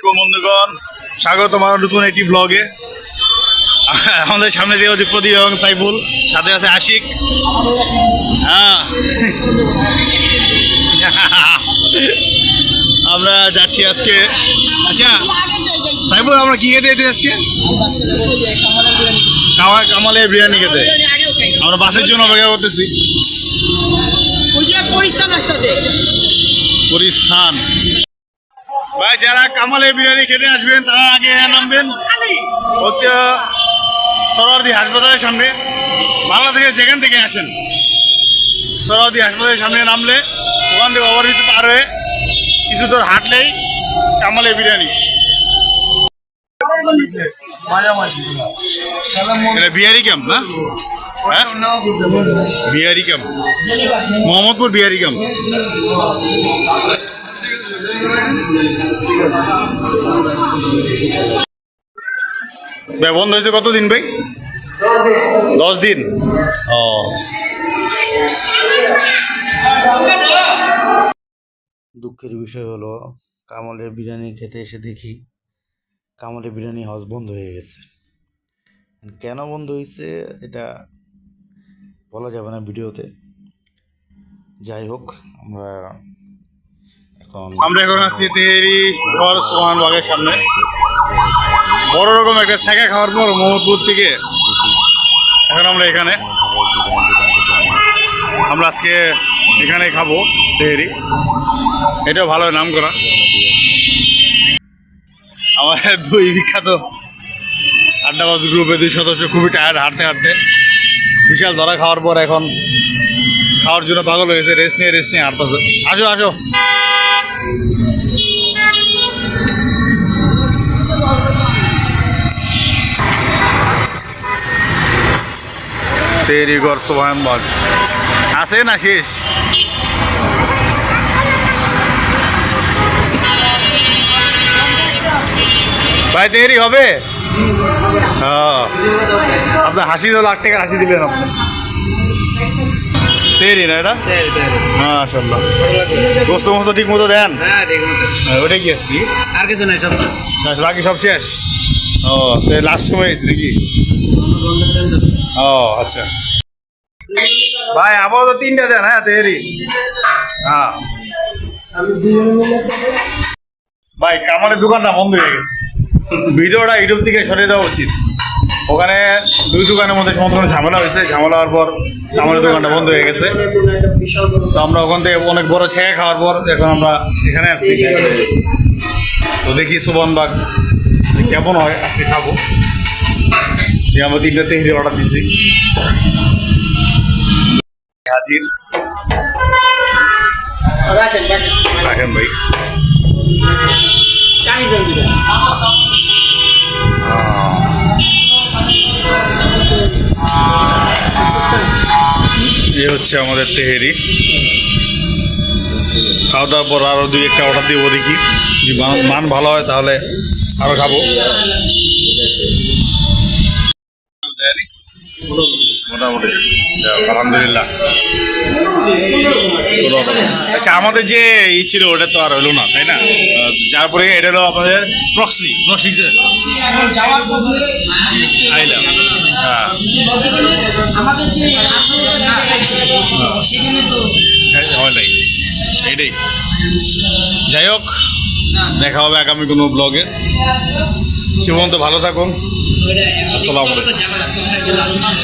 বন্ধুগণ, স্বাগত আমার নতুন একটি ব্লগে। আমাদের সামনে দিয়ে হচ্ছে প্রদীপ এবং সাইফুল, সাথে আছে আশিক। হ্যাঁ, আমরা যাচ্ছি আজকে। আচ্ছা সাইফুল, আমরা কি খেতে যেতে আজকে? কামালের বিরিয়ানি খেতে। আমরা বাসের জন্য অপেক্ষা করতেছি। পরিস্থান ভাই, যারা কামালের বিরিয়ানি খেতে আসবেন তারা আগে নামবেন হচ্ছে সরোয়ার্দী হাসপাতালের সামনে। বাংলা থেকে যেখান থেকে আসেন, সরোয়ার্দী হাসপাতালের সামনে নামলে ওখান থেকে ওভারব্রিজ পার হয়ে কিছু দূর হাঁটলেই কামালের বিরিয়ানি। এটা বিহারি ক্যাম্প না? হ্যাঁ, বিহারি ক্যাম্প, মোহাম্মদপুর বিহারি ক্যাম্প। ভাই বন্ধ হয়েছে কতদিন ভাই? 10 দিন। ও, দুঃখের বিষয় হলো কামালের বিরিয়ানি খেতে এসে দেখি কামালের বিরিয়ানি হাউস বন্ধ হয়ে গেছে। কেন বন্ধ হয়েছে এটা বলা যাবে না ভিডিওতে। যাই হোক, আমরা এখন আছি তেহেরি ঘর সোহান বাগের সামনে। বড় রকম একটা ছাকা খাওয়ার পর মোহাম্মদপুর থেকে এখন আমরা এখানে, আমরা আজকে এখানে খাবো তেহেরি। এটাও ভালো নাম করা। আমাদের দুই বিখ্যাত আড্ডাবাজ গ্রুপে 2 সদস্য খুবই টায়ার্ড, হাঁটতে হাঁটতে বিশাল ধরা খাওয়ার পর এখন খাওয়ার জন্য পাগল হয়েছে। রেস্ট নিয়ে হাঁটতেছে। আসো আসো, তেহরিগড় সোহানবাগ আছে না শেষ? ভাই তেহরি হবে? হ্যাঁ, আপনার হাসি তো লাখ টাকার হাসি দিলেন আপনি। তেহরি না এটা? হ্যাঁ, মাশাআল্লাহ। গোস্ত মোস্ত ঠিক মতো দেন? ওটাই কি আসছি আর কিছু নাই, বাকি সব শেষ। ও, লাস্ট সময় এসেছে নাকি? ও আচ্ছা ভাই, আপাতত 3টা দেন। হ্যাঁ তেহরি। হ্যাঁ ভাই, কামালের দোকানটা বন্ধ হয়ে গেছে। ভিডিওটা ইউটিউব থেকে সরিয়ে দেওয়া উচিত। ওখানে 2 দোকানের মধ্যে সমস্ত ঝামেলা হয়েছে। ঝামেলা হওয়ার পর কামালের দোকানটা বন্ধ হয়ে গেছে। তো আমরা ওখান থেকে অনেক বড় ছেঁকে খাওয়ার পর এখন আমরা এখানে আসছি। তো দেখি সোহানবাগ কেমন হয়, আজকে খাবো। আমরা 3টা তেহরি অর্ডার দিচ্ছি। হাজির রাখেন ভাই। এ হচ্ছে আমাদের তেহেরি। খাওয়া দাওয়ার পর আরও 2-1টা অর্ডার দিব, দেখি যদি মান ভালো হয় তাহলে আরও খাবো। মোটামুটি আলহামদুলিল্লাহ। আচ্ছা, আমাদের যে ছিল ওটা তো আর হলো না, তাই না? যার পরে এটা হলো আপনাদের প্রক্সি আইলাম। হ্যাঁ, হয় নাই এটাই। যাই হোক, দেখা হবে আগামী কোনো ব্লগে। সে পর্যন্ত ভালো থাকুন। আসসালামু আলাইকুম।